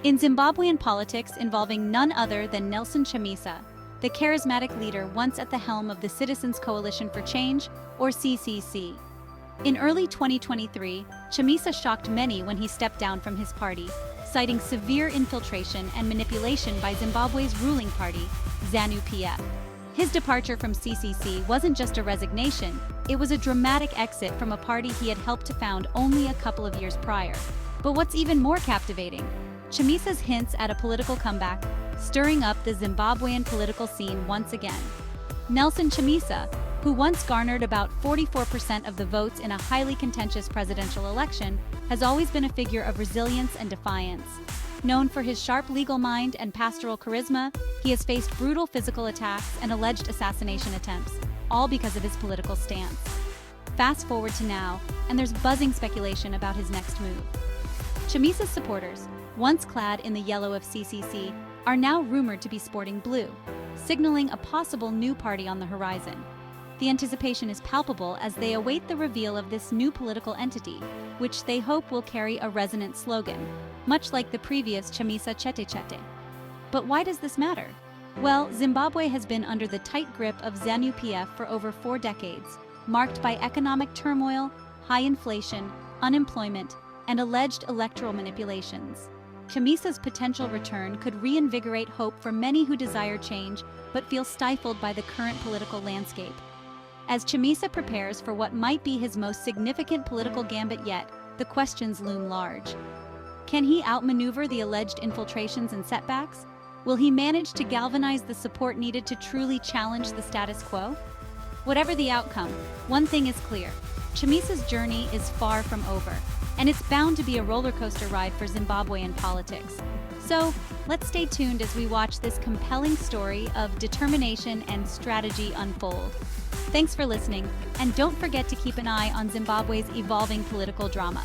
In Zimbabwean politics involving none other than Nelson Chamisa, the charismatic leader once at the helm of the Citizens Coalition for Change, or CCC. In early 2023, Chamisa shocked many when he stepped down from his party, citing severe infiltration and manipulation by Zimbabwe's ruling party, ZANU-PF. His departure from CCC wasn't just a resignation, it was a dramatic exit from a party he had helped to found only a couple of years prior. But what's even more captivating? Chamisa's hints at a political comeback, stirring up the Zimbabwean political scene once again. Nelson Chamisa, who once garnered about 44% of the votes in a highly contentious presidential election, has always been a figure of resilience and defiance. Known for his sharp legal mind and pastoral charisma, he has faced brutal physical attacks and alleged assassination attempts, all because of his political stance. Fast forward to now, and there's buzzing speculation about his next move. Chamisa's supporters, once clad in the yellow of CCC, are now rumored to be sporting blue, signaling a possible new party on the horizon. The anticipation is palpable as they await the reveal of this new political entity, which they hope will carry a resonant slogan, much like the previous Chamisa Chete. But why does this matter? Well, Zimbabwe has been under the tight grip of ZANU-PF for over 4 decades, marked by economic turmoil, high inflation, unemployment, and alleged electoral manipulations. Chamisa's potential return could reinvigorate hope for many who desire change but feel stifled by the current political landscape. As Chamisa prepares for what might be his most significant political gambit yet, the questions loom large. Can he outmaneuver the alleged infiltrations and setbacks? Will he manage to galvanize the support needed to truly challenge the status quo? Whatever the outcome, one thing is clear: Chamisa's journey is far from over, and it's bound to be a roller coaster ride for Zimbabwean politics. So, let's stay tuned as we watch this compelling story of determination and strategy unfold. Thanks for listening, and don't forget to keep an eye on Zimbabwe's evolving political drama.